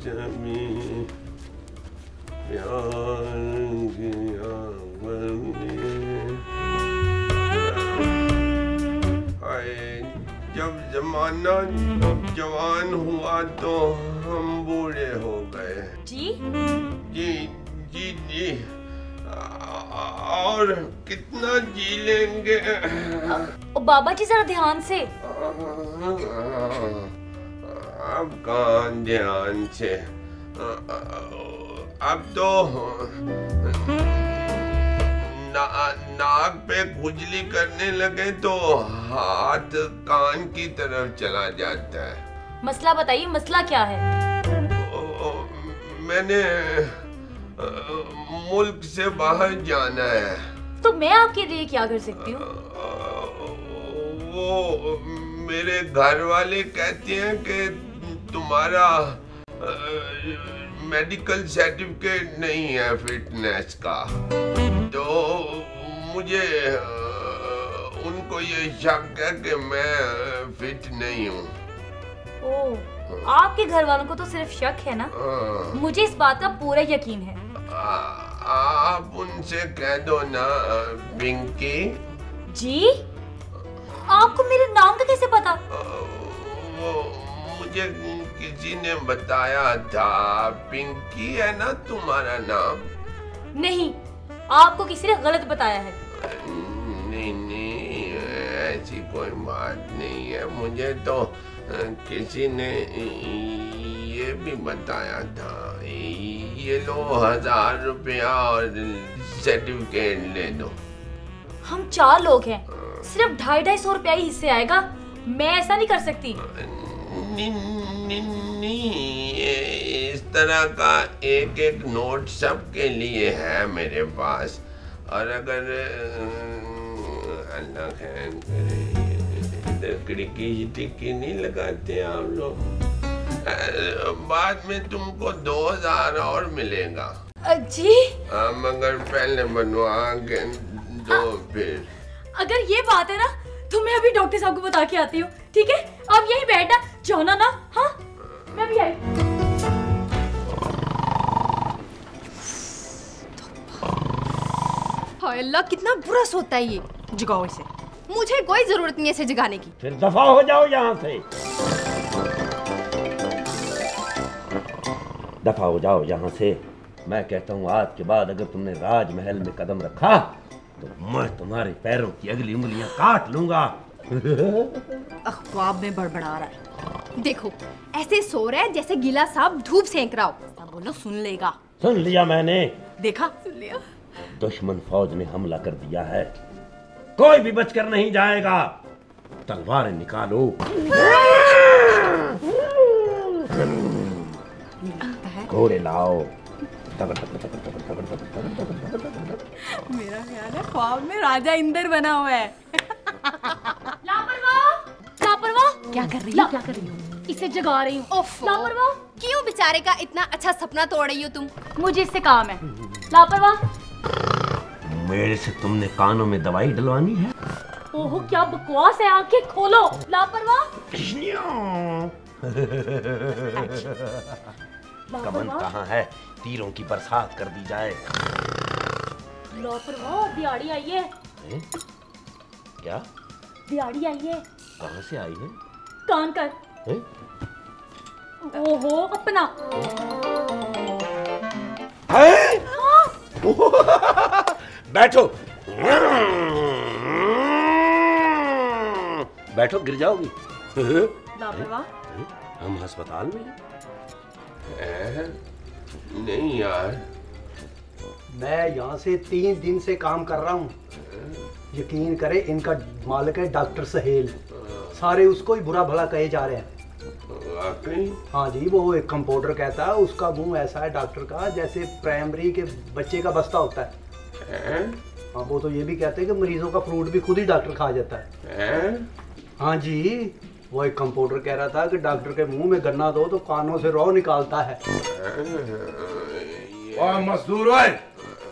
जमी प्यार किया बंदी। जब जमाना जवान हुआ तो हम बूढ़े हो गए। जी जी जी जी, और कितना जी लेंगे? ओ बाबा जी जरा ध्यान से। अब कहाँ ध्यान से, अब तो नाक पे खुजली करने लगे तो हाथ कान की तरफ चला जाता है। मसला बताइए, मसला क्या है? मैंने मुल्क से बाहर जाना है। तो मैं आपके लिए क्या कर सकती हूँ? वो मेरे घर वाले कहते हैं कि तुम्हारा मेडिकल सर्टिफिकेट नहीं है फिटनेस का, तो मुझे उनको ये शक है कि मैं फिट नहीं हूँ। ओह, आपके घर वालों को तो सिर्फ शक है ना? मुझे इस बात का पूरा यकीन है। आप उनसे कह दो ना पिंकी। जी, आपको मेरे नाम का कैसे पता? वो मुझे किसी ने बताया था, पिंकी है ना तुम्हारा नाम? नहीं, आपको किसी ने गलत बताया है। नहीं नहीं, ऐसी कोई बात नहीं है। मुझे तो किसी ने ये भी बताया था, ये लो 1000 रुपया और सर्टिफिकेट ले दो। हम 4 लोग हैं, सिर्फ 250-250 रुपया ही हिस्से आएगा। मैं ऐसा नहीं कर सकती। नहीं, इस तरह का एक एक नोट सबके लिए है मेरे पास, और अगर अल्लाह खैर करे टिक्की नहीं लगाते आप लोग, बाद में तुमको 2000 और मिलेगा। जी मगर पहले बनवा के दो फिर। अगर ये बात है ना तो मैं अभी डॉक्टर साहब को बता के आती हूँ, ठीक है? आप यहीं बैठना, जाना ना। हाँ, मैं भी आई। हाय अल्लाह, कितना बुरा सोता है ये। जगाओ इसे, मुझे कोई जरूरत नहीं है इसे जगाने की। फिर दफा हो जाओ यहाँ से, दफा हो जाओ यहाँ से। मैं कहता हूँ आज के बाद अगर तुमने राजमहल में कदम रखा तो मैं तुम्हारे पैरों की अगली उंगलियां काट लूंगा। ख्वाब में बड़बड़ा रहा है। देखो ऐसे सो रहा है जैसे गीला सांप धूप सेंक रहा हो। बोलो सुन लेगा। सुन लिया मैंने। देखा? सुन लिया। दुश्मन फौज ने हमला कर दिया है, कोई भी बचकर नहीं जाएगा। तलवारें निकालो। घोड़े लाओ। मेरा ख्याल है ख्वाब में राजा इंद्र बना हुआ है। लापरवाह, लापरवाह। क्या कर रही हो? क्या कर रही हो? इसे जगा रही हूँ। लापरवाह। क्यों बेचारे का इतना अच्छा सपना तोड़ रही हो तुम? मुझे इससे काम है। लापरवाह। मेरे से तुमने कानों में दवाई डलवानी है? ओहो क्या बकवास है, आंखें खोलो। लापरवाह। कमन कहाँ है? तीरों की बरसात कर दी जाए। लापरवाह, दिहाड़ी आई है। क्या? दिहाड़ी आई है। कहाँ से आई है? कान कर। ओहो अपना। बैठो बैठो, गिर जाओगी। लापरवाह। हम अस्पताल में हैं। नहीं यार, मैं यहाँ से 3 दिन से काम कर रहा हूँ। यकीन करे, इनका मालिक है डॉक्टर सहेल। सारे उसको ही बुरा भला कहे जा रहे हैं। हाँ जी, वो एक कंपाउंडर कहता है उसका मुंह ऐसा है डॉक्टर का जैसे प्राइमरी के बच्चे का बस्ता होता है। हाँ, वो तो ये भी कहते हैं कि मरीजों का फ्रूट भी खुद ही डॉक्टर खा जाता है। हाँ जी, वो एक कंपाउंडर कह रहा था कि डॉक्टर के मुंह में गन्ना दो तो कानों से रौ निकालता है। मजदूर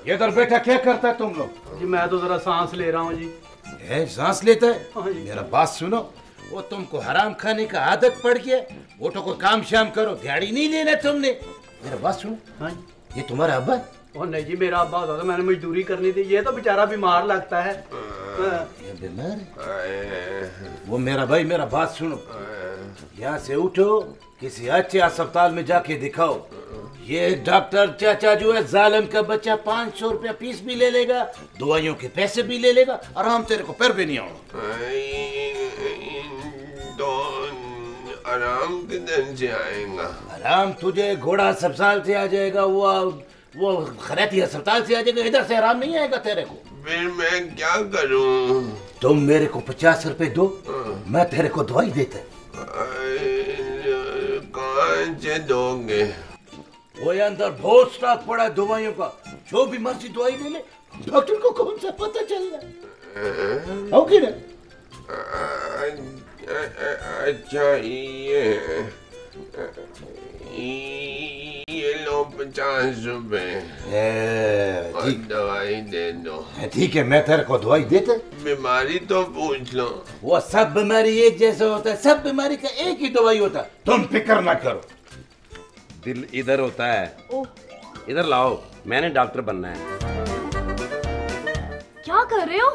ये इधर बैठा क्या करता है तुम लोग? जी मैं तो जरा सांस ले रहा हूँ जी। सांस लेता है? हाँ जी। मेरा बात सुनो, वो तुमको हराम खाने का आदत पड़ गया। उठो को काम शाम करो, दिहाड़ी नहीं लेना तुमने। मेरा बात सुनो। हाँ ये तुम्हारा अब्बा? और नहीं जी, मेरा अब्बा होता तो मैंने मजदूरी करनी थी। ये तो बेचारा बीमार लगता है। ये बीमार? वो मेरा भाई, मेरा बात सुनो। यहाँ से उठो, किसी अच्छे अस्पताल में जाके दिखाओ। ये डॉक्टर चाचा जो है जालिम का बच्चा 500 रुपया फीस भी ले लेगा, दवाइयों के पैसे भी ले लेगा, और हम तेरे को पैर भी नहीं आऊंगा। तो आराम किधर से आएगा? आराम तुझे घोड़ा अस्पताल से आ जाएगा, वो खैराती अस्पताल से आ जाएगा। इधर से आराम नहीं आएगा तेरे को। फिर मैं क्या करूं? तुम मेरे को 50 रुपए दो, मैं तेरे को दवाई देता। कहाँ से दोगे? वो अंदर बहुत स्टॉक पड़ा है दवाइयों का, जो भी मर्जी दवाई ले ले। डॉक्टर को कौन सा पता चल रहा है? ना? अच्छा, ये लो 50 रुपए, दवाई दे दो। ठीक है, मैं तेरे को दवाई देता। बीमारी तो पूछ लो। वो सब बीमारी एक जैसा होता है, सब बीमारी का एक ही दवाई होता है, तुम फिक्र ना करो। दिल इधर होता है। इधर लाओ, मैंने डॉक्टर बनना है। क्या कर रहे हो?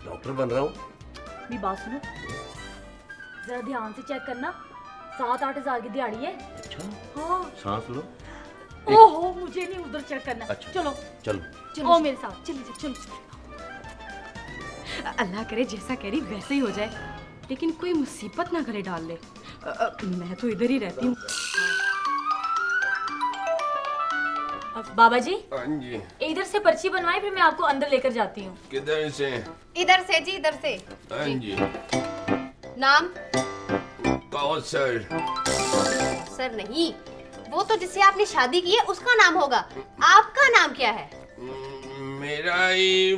डॉक्टर बन रहा हूँ। मेरी बात सुनो, जरा ध्यान से चेक करना। 7-8 हजार की दिहाड़ी है। अच्छा, हाँ। सांस लो। ओहो, मुझे नहीं, उधर चेक करना। अच्छा, चलो चलो ओ मेरे साथ, चलिए चलो। अल्लाह करे जैसा कह रही वैसे ही हो जाए, लेकिन कोई मुसीबत ना गले डाल ले। मैं तो इधर ही रहती हूँ। बाबा जी। हाँ जी। इधर से पर्ची बनवाई, फिर मैं आपको अंदर लेकर जाती हूँ। किधर से? इधर से जी, इधर से। हाँ जी। नाम? कौसर। सर नहीं, वो तो जिससे आपने शादी की है उसका नाम होगा। आपका नाम क्या है? मेरा ही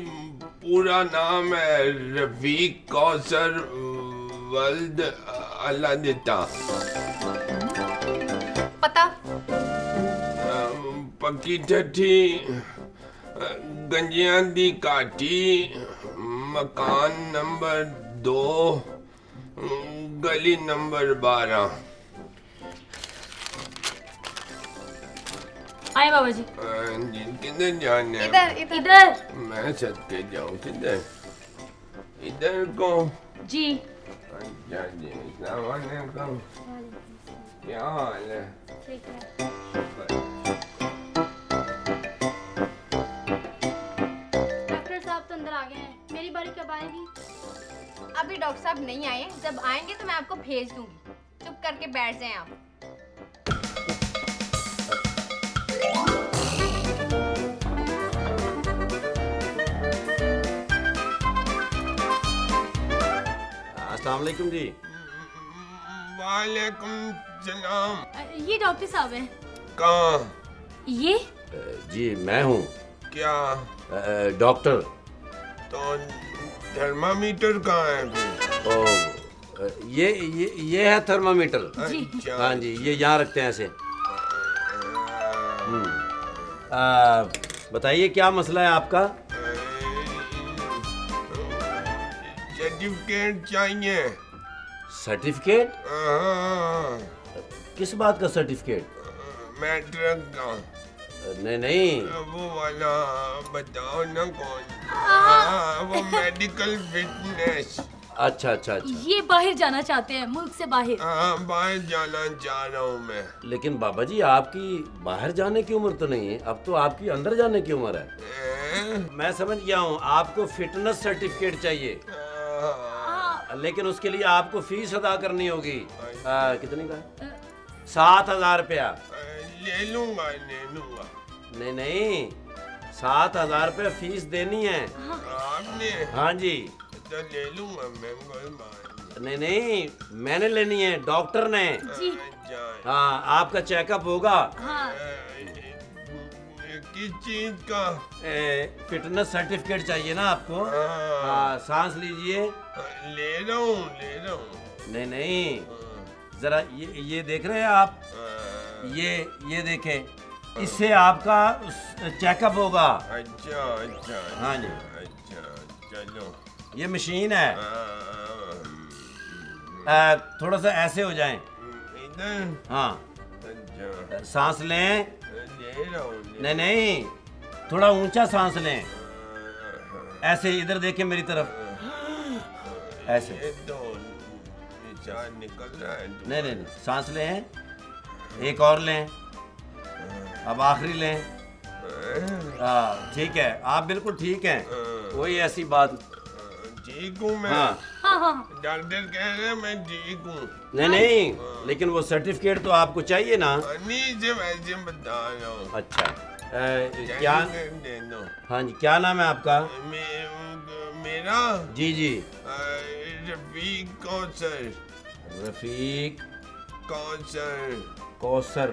पूरा नाम है रफीक कौसर वल्द अल्लादिता। पता? पक्की ठठी, गंजियां दी काटी, मकान नंबर 2, गली नंबर 12। आए बाबा जी। किधर जाने? इधर। मैं सदके जाऊं किधर? इधर को जी। अच्छा जी, अस्सलाम वालेकुम। क्या हाल है? ठीक है। डॉक्टर साहब तो अंदर आ गए हैं, मेरी बारी कब आएगी? अभी डॉक्टर साहब नहीं आए, जब आएंगे तो मैं आपको भेज दूंगी। चुप करके बैठ जाएं आप। अस्सलाम वालेकुम जी। वालेकुम सलाम। ये डॉक्टर साहब हैं। कहाँ? ये? जी मैं हूँ। क्या? डॉक्टर। तो थर्मामीटर कहाँ है? ये है थर्मामीटर। अच्छा। हाँ जी, ये यहाँ रखते हैं ऐसे। बताइए क्या मसला है आपका? सर्टिफिकेट चाहिए। सर्टिफिकेट? किस बात का सर्टिफिकेट? मैट्रिक का। नहीं वो वाला बताओ ना कौन। वो मेडिकल फिटनेस। अच्छा अच्छा अच्छा। ये बाहर जाना चाहते हैं, मुल्क से बाहर। हाँ, बाहर जाना चाह रहा हूँ मैं। लेकिन बाबा जी आपकी बाहर जाने की उम्र तो नहीं है, अब तो आपकी अंदर जाने की उम्र है। मैं समझ गया हूँ, आपको फिटनेस सर्टिफिकेट चाहिए, लेकिन उसके लिए आपको फीस अदा करनी होगी। कितने का? 7,000 रुपया। ले लूंगा ले लूंगा। नहीं नहीं, 7,000 रुपया फीस देनी है आपने? हाँ जी। तो ले लूंगा मैं, कोई बात नहीं नहीं, मैंने लेनी है, डॉक्टर ने। जी। हाँ, आपका चेकअप होगा। हाँ। किस चीज का? फिटनेस सर्टिफिकेट चाहिए ना आपको? हाँ, सांस लीजिए। ले रहा हूँ। नहीं नहीं, जरा ये देख रहे हैं आप? ये देखें, इससे आपका चेकअप होगा। अच्छा अच्छा। हाँ जी। अच्छा, चलो। ये मशीन है। थोड़ा सा ऐसे हो जाएं। इधर? हाँ, अच्छा, सांस लें। ले रहा हूँ, नहीं नहीं, थोड़ा ऊंचा सांस लें। ऐसे इधर देखें मेरी तरफ, ऐसे। ये तो निशान निकल रहा है। नहीं नहीं नहीं, सांस लें, एक और लें, अब आखिरी लें। हाँ ठीक है, आप बिल्कुल ठीक हैं। वही ऐसी बात। ठीक हूँ मैं। हाँ हाँ हाँ डॉक्टर कह रहे हैं मैं ठीक हूँ। नहीं नहीं, लेकिन वो सर्टिफिकेट तो आपको चाहिए ना। नहीं जी, वैसे बता रहा हूँ। अच्छा, क्या? दे दो। हाँ जी, क्या नाम है आपका? मेरा जी जी, रफीक कौसर। रफीक कौसर। कौसर,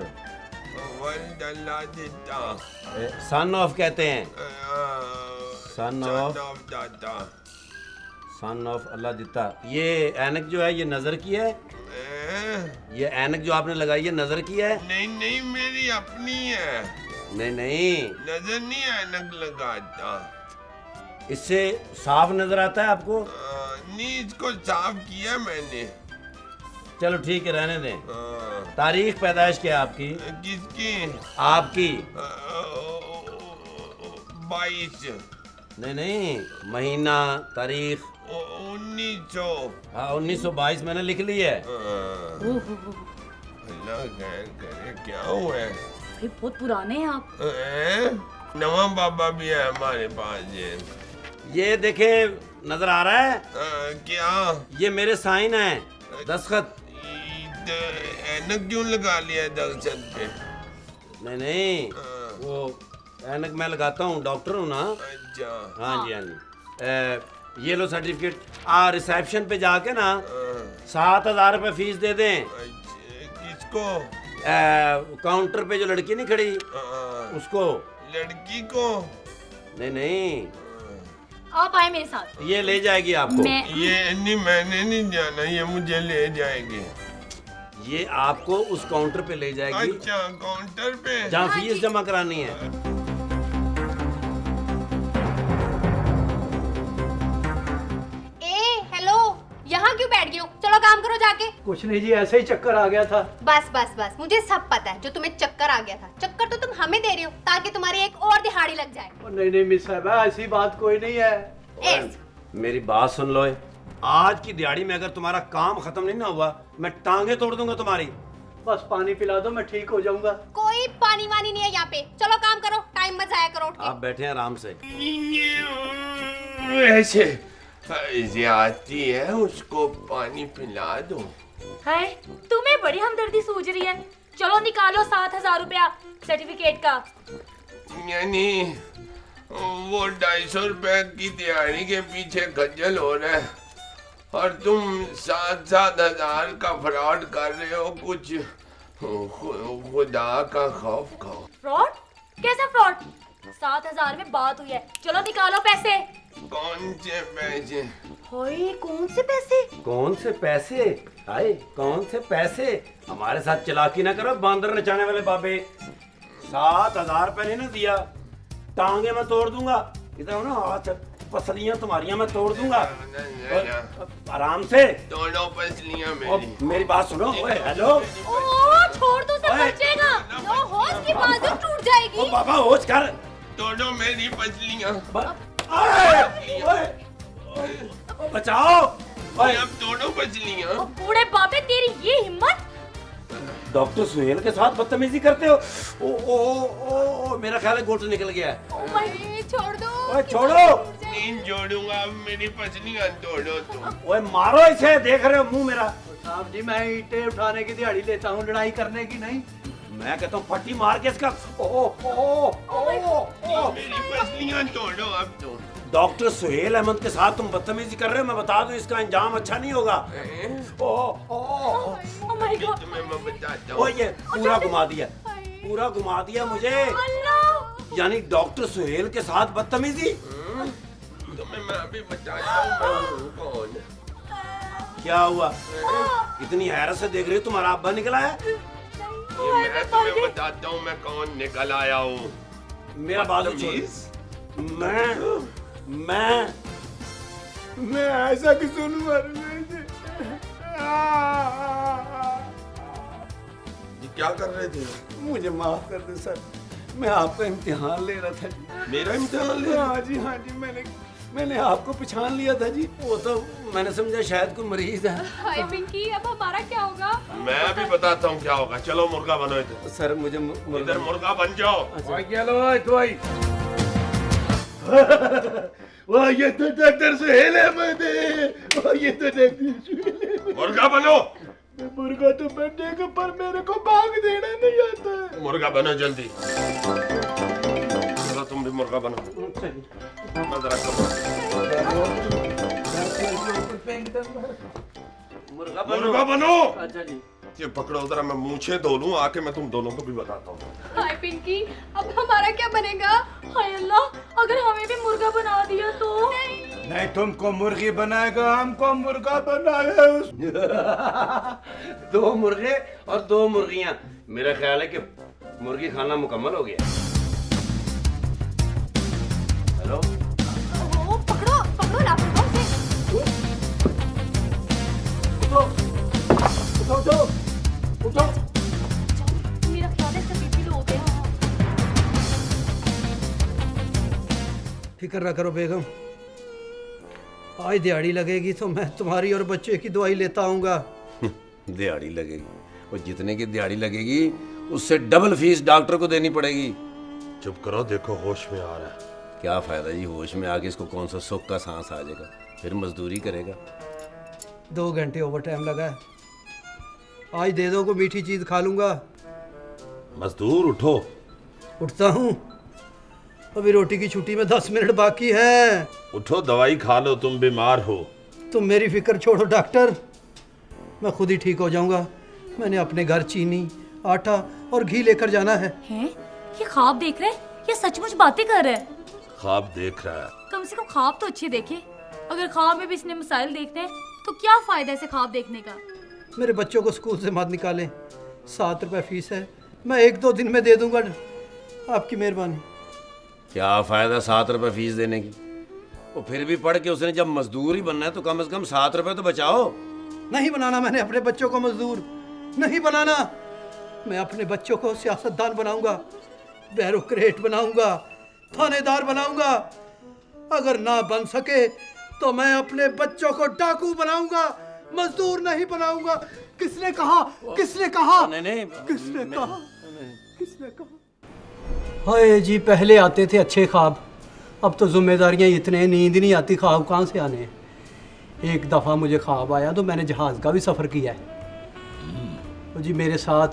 वल्द अल्लाह देता। सन ऑफ कहते हैं। सन ऑफ दाता। सन ऑफ अल्लाह दिता। ये ऐनक जो है ये नजर की है? ये ऐनक जो आपने लगाई है नजर की है? नहीं नहीं, मेरी अपनी है। नहीं नहीं, नजर नहीं ऐनक लगाता। इससे साफ नजर आता है आपको? नहीं, इसको साफ किया मैंने। चलो ठीक है, रहने दें। तारीख पैदाइश क्या है आपकी? किसकी? आपकी। 22। नहीं नहीं, महीना, तारीख। 1900। हाँ 1922 मैंने लिख ली है। अल्लाह खैर करे, क्या हुआ है? भाई बहुत पुराने हैं आप। नवा बाबा भी है हमारे पास। ये देखें, नजर आ रहा है? क्या? ये मेरे साइन है, दस्तखत। ऐनक क्यों लगा लिया दर्शन पे? नहीं नहीं, वो ऐनक मैं लगाता हूँ, डॉक्टर हूँ ना। अच्छा। हाँ जी हाँ जी। ये लो सर्टिफिकेट। रिसेप्शन पे जाके ना 7,000 रुपये फीस दे दें। किसको? काउंटर पे जो लड़की नहीं खड़ी उसको। लड़की को? नहीं नहीं, आप आए मेरे साथ। ये ले जाएगी आपको। ये नहीं, मैंने नहीं जाना, ये मुझे ले जाएगी। ये आपको उस काउंटर पे ले जाएगी। अच्छा, काउंटर पे जहाँ फीस जमा करानी है। यहाँ क्यों बैठ गई हो? चलो काम करो जाके। कुछ नहीं जी, ऐसे ही चक्कर आ गया था। बस बस बस, मुझे सब पता है। जो तुम्हें चक्कर आ गया था, चक्कर तो तुम हमें दे रहे हो ताकि तुम्हारी एक और दिहाड़ी लग जाए। नहीं नहीं मिस साहबा, ऐसी बात कोई नहीं है। मेरी बात सुन लो, आज की दिहाड़ी में अगर तुम्हारा काम खत्म नहीं ना हुआ, मैं टांगे तोड़ दूंगा तुम्हारी। बस पानी पिला दो, मैं ठीक हो जाऊंगा। कोई पानी वानी नहीं है यहाँ पे। चलो काम करो, टाइम मत जाया करो। आप बैठे हैं आराम से। ऐसे आती है, उसको पानी पिला दो। हाय, तुम्हें बड़ी हमदर्दी सूझ रही है। चलो निकालो 7,000 रुपया सर्टिफिकेट का। यानी वो 250 रुपए की दिहाड़ी के पीछे खज्जल हो रहा है और तुम 7-7 हजार का फ्रॉड कर रहे हो। कुछ खुदा का खौफ खाओ। फ्रॉड? कैसा फ्रॉड? 7,000 में बात हुई है। चलो निकालो पैसे। कौन से पैसे? हाय, कौन से पैसे? कौन से पैसे? हाय, कौन से पैसे? हमारे साथ चालाकी ना करो, बांदर नचाने वाले बाबे। 7,000 रुपए नहीं ना दिया, टांगे मैं तोड़ दूंगा। इधर ना, हाथ पसलियां तुम्हारियां मैं तोड़ दूंगा। आराम से। दोनों पसलियां मेरी बात सुनो। हेलो, छोड़ दो, सब बचेगा। लो, होश की बाजू टूट जाएगी। बाबा होश कर। तोड़ो मेरी पसलियां। बचाओ। अब तोड़ो पसलियां। बूढ़े बाबे, तेरी ये हिम्मत? डॉक्टर सुहेल के साथ बदतमीजी करते हो। ओ, मेरा ख्याल है गोट निकल गया है। छोड़ दो। ओए छोड़ो। नहीं छोड़ूंगा, अब मेरी पसलियां तोड़ो तुम। ओए मारो इसे, देख रहे हो मुंह मेरा। साहब जी, मैं ईंटें उठाने की दिहाड़ी लेता हूँ, लड़ाई करने की नहीं। मैं कहता हूँ फट्टी मार के इसका। मेरी पसलियां तोड़ो अब तो। डॉक्टर सुहेल अहमद के साथ तुम बदतमीजी कर रहे हो, मैं बता दूं इसका अंजाम अच्छा नहीं होगा। तुम्हें मैं बताता हूँ। ये पूरा घुमा दिया, पूरा घुमा दिया मुझे। यानी डॉक्टर सुहेल के साथ बदतमीजी। तुम्हें मैं अभी बताता हूँ मैं हूँ कौन। क्या हुआ? इतनी हैरत से देख रही हो, तुम्हारा अब्बा निकला है? ये मैं तुम्हें बताता हूँ मैं कौन निकल आया हूँ। मेरा बात मैं ऐसा किसूर ये क्या कर रहे थे? मुझे माफ कर दे सर, मैं आपका इम्तिहान ले रहा था जी। मेरा इम्तिहान ले? हाँ जी मैंने आपको पहचान लिया था जी। वो तो मैंने समझा शायद कोई मरीज है। हाय पिंकी, अब हमारा क्या होगा? मैं भी बताता हूँ क्या होगा। चलो मुर्गा बनो इधर। सर मुझे इधर मुर्गा बन जाओ। वाह ये तो डॉक्टर सुहेल अहमद है। वाह ये तो डॉक्टर सुहेल अहमद। मुर्गा बनो। मुर्गा तो बनने का, पर मेरे को भाग देना नहीं आता है। मुर्गा बनो जल्दी। चलो तुम भी मुर्गा बनो। जरा मुर्गा बनो। अच्छा जी। ये पकड़ो जरा, मैं मूंछें धो लूं आके, मैं तुम दोनों को भी बताता हूँ। हाय पिंकी, अब हमारा क्या बनेगा? हाय अल्लाह, अगर हमें भी मुर्गा बना दिया तो? नहीं तुमको मुर्गी बनाएगा, हमको मुर्गा बनाया। दो मुर्गे और दो मुर्गियां। मेरा ख्याल है कि मुर्गी खाना मुकम्मल हो गया। हेलो, पकड़ो लापरवाह से। उठो। मेरा ख्याल है इसका बीपी लो हो गया। फिक्र ना करो बेगम, आज दिहाड़ी लगेगी तो मैं तुम्हारी और बच्चे की दवाई लेता आऊंगा। दिहाड़ी लगेगी, और जितने की दिहाड़ी लगेगी उससे डबल फीस डॉक्टर को देनी पड़ेगी। चुप करो, देखो होश में आ रहा है। क्या फायदा जी, होश में आके इसको कौन सा सुख का सांस आ जाएगा, फिर मजदूरी करेगा। 2 घंटे ओवर टाइम लगा है, आज दे दो को मीठी चीज खा लूंगा। मजदूर उठो। उठता हूँ, अभी रोटी की छुट्टी में 10 मिनट बाकी है। उठो, दवाई खा लो, तुम बीमार हो। तुम मेरी फिक्र छोड़ो डॉक्टर, मैं खुद ही ठीक हो जाऊंगा। मैंने अपने घर चीनी, आटा और घी लेकर जाना है। हैं? ये ख्वाब देख रहे हैं या सचमुच बातें कर रहे हैं? ख्वाब देख रहा है। कम से कम ख्वाब तो अच्छे देखे। अगर ख्वाब में भी इसने मसाइल देखते हैं तो क्या फायदा है ख्वाब देखने का? मेरे बच्चों को स्कूल से मत निकालें, 7 रुपए फीस है, मैं 1-2 दिन में दे दूंगा, आपकी मेहरबानी। क्या फायदा 7 रुपए फीस देने की? वो फिर भी पढ़ के उसने जब मजदूर ही बनना है तो कम से कम 7 रुपए तो बचाओ। नहीं बनाना मैंने अपने बच्चों को मजदूर, नहीं बनाना। मैं अपने बच्चों को सियासतदान बनाऊंगा, ब्यूरोक्रेट बनाऊंगा, थानेदार बनाऊंगा। अगर ना बन सके तो मैं अपने बच्चों को डाकू बनाऊंगा, मजदूर नहीं बनाऊंगा। किसने कहा? किसने कहा? नहीं, किसने कहा? किसने कहा? हाय जी, पहले आते थे अच्छे ख्वाब, अब तो जिम्मेदारियां इतने, नींद नहीं आती, ख्वाब कहाँ से आने हैं। एक दफ़ा मुझे ख्वाब आया तो मैंने जहाज़ का भी सफ़र किया है। तो जी मेरे साथ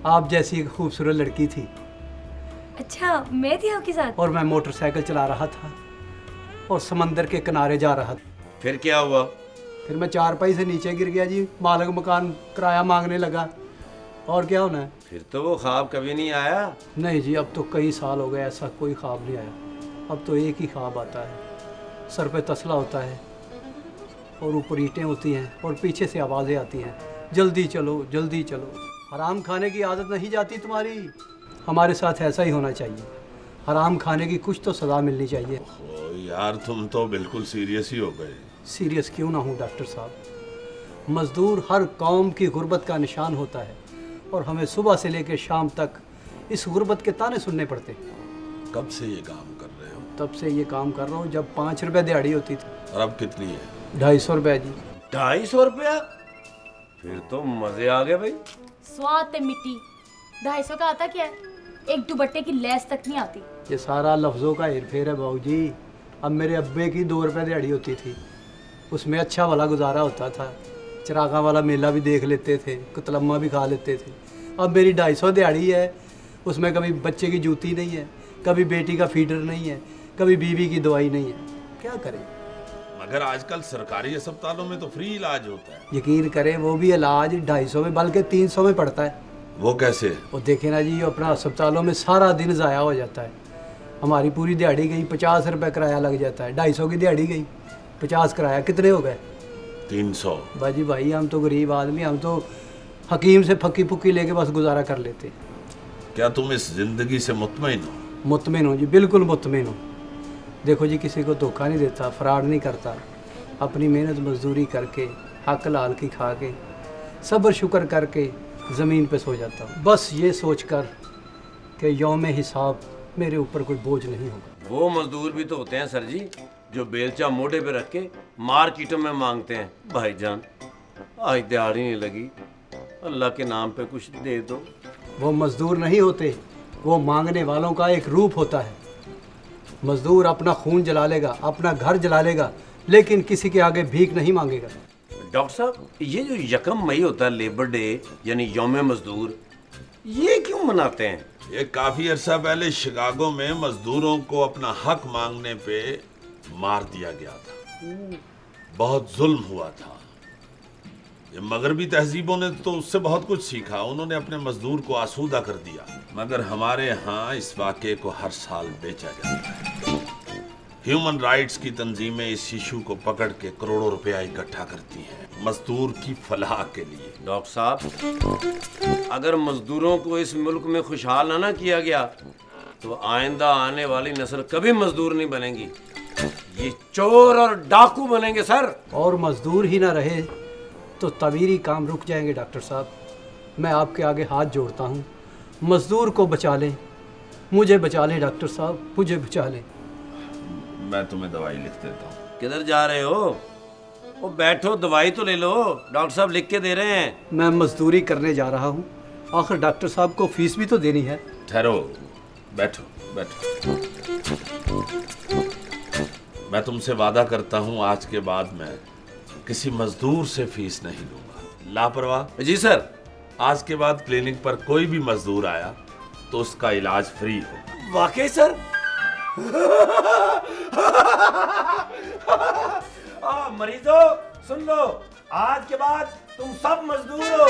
आप जैसी एक खूबसूरत लड़की थी। अच्छा, मैं थी आपके साथ? और मैं मोटरसाइकिल चला रहा था और समंदर के किनारे जा रहा था। फिर क्या हुआ? फिर मैं चारपाई से नीचे गिर गया जी, मालिक मकान किराया मांगने लगा। और क्या होना है? फिर तो वो ख्वाब कभी नहीं आया। नहीं जी, अब तो कई साल हो गए ऐसा कोई ख्वाब नहीं आया। अब तो एक ही ख्वाब आता है, सर पे तसला होता है और ऊपर ईंटें होती हैं और पीछे से आवाज़ें आती हैं, जल्दी चलो जल्दी चलो। हराम खाने की आदत नहीं जाती तुम्हारी। हमारे साथ ऐसा ही होना चाहिए, हराम खाने की कुछ तो सज़ा मिलनी चाहिए। ओ यार, तुम तो बिल्कुल सीरियस ही हो गए। सीरियस क्यों ना हूँ डॉक्टर साहब, मज़दूर हर कौम की गुर्बत का निशान होता है और हमें सुबह से लेकर शाम तक इस गुर्बत के ताने सुनने पड़ते। कब से ये काम कर रहे हो? तब से ये काम कर रहा हूँ जब 5 रुपए दिहाड़ी होती थी। और अब कितनी है? 250 रुपए जी। 250 रुपया? फिर तो मजे आ गए भाई। स्वाद ते मिट्टी। 250 का आता क्या है? एक दुपट्टे की लेस तक नहीं आती। ये सारा लफ्ज़ों का हेरफेर है बाबूजी। अब मेरे अब्बे की 2 रुपए दिहाड़ी होती थी, उसमें अच्छा वाला गुजारा होता था, चिरागा वाला मेला भी देख लेते थे, कुतलम्मा भी खा लेते थे। अब मेरी 250 दिहाड़ी है, उसमें कभी बच्चे की जूती नहीं है, कभी बेटी का फीडर नहीं है, कभी बीवी की दवाई नहीं है। क्या करें? मगर आजकल सरकारी अस्पतालों में तो फ्री इलाज होता है। यकीन करें, वो भी इलाज 250 में बल्कि 300 में पड़ता है। वो कैसे? वो देखे ना जी, अपना अस्पतालों में सारा दिन ज़ाया हो जाता है। हमारी पूरी दिहाड़ी गई, 50 रुपये किराया लग जाता है। 250 की दिहाड़ी गई, 50 किराया, कितने हो गए? 300। बाजी भाई, हम तो गरीब आदमी, हम तो हकीम से फक्की फुक्की लेके बस गुजारा कर लेते। क्या तुम इस जिंदगी से मुतमईन हो? मुतमिन हूँ जी, बिल्कुल मुतमिन हूँ। देखो जी, किसी को धोखा नहीं देता, फ्रॉड नहीं करता, अपनी मेहनत मजदूरी करके हक लाल की खा के सब्र शुक्र करके ज़मीन पे सो जाता हूँ, बस ये सोचकर कि यौम हिसाब मेरे ऊपर कोई बोझ नहीं होगा। वो मजदूर भी तो होते हैं सर जी जो बेलचा मोढ़े पे रख के मार्केटों में मांगते हैं, भाईजान आज दिहाड़ी नहीं लगी, अल्लाह के नाम पे कुछ दे दो। वो मजदूर नहीं होते, वो मांगने वालों का एक रूप होता है। मजदूर अपना खून जला लेगा, अपना घर जला लेगा, लेकिन किसी के आगे भीख नहीं मांगेगा। डॉक्टर साहब, ये जो 1 मई होता है लेबर डे यानी यौम मजदूर, ये क्यों मनाते हैं? ये काफी अरसा पहले शिकागो में मजदूरों को अपना हक मांगने पे मार दिया गया था। बहुत जुल्म हुआ था। ये मगरबी तहजीबों ने तो उससे बहुत कुछ सीखा, उन्होंने अपने मजदूर को आसूदा कर दिया। मगर हमारे यहाँ इस वाक़े को हर साल बेचा जाता है। ह्यूमन राइट्स की तंजीमें इस इशू को पकड़ के करोड़ों रुपया इकट्ठा करती हैं मजदूर की फलाह के लिए। डॉक्टर साहब, अगर मजदूरों को इस मुल्क में खुशहाल ना किया गया तो आइंदा आने वाली नस्ल कभी मजदूर नहीं बनेगी, ये चोर और डाकू बनेंगे सर। और मजदूर ही ना रहे तो तबीरी काम रुक जाएंगे। डॉक्टर साहब, मैं आपके आगे हाथ जोड़ता हूँ, मजदूर को बचा लें, मुझे बचा लें डॉक्टर साहब, मुझे बचा लें। मैं तुम्हें दवाई लिख देता हूँ। किधर जा रहे हो? वो बैठो, दवाई तो ले लो, डॉक्टर साहब लिख के दे रहे हैं। मैं मजदूरी करने जा रहा हूँ, आखिर डॉक्टर साहब को फीस भी तो देनी है। ठहरो, बैठो बैठो। मैं तुमसे वादा करता हूँ आज के बाद मैं किसी मजदूर से फीस नहीं लूंगा। लापरवाह। जी सर। आज के बाद क्लिनिक पर कोई भी मजदूर आया तो उसका इलाज फ्री होगा। वाकई सर? मरीजों सुन लो, आज के बाद तुम सब मजदूर हो।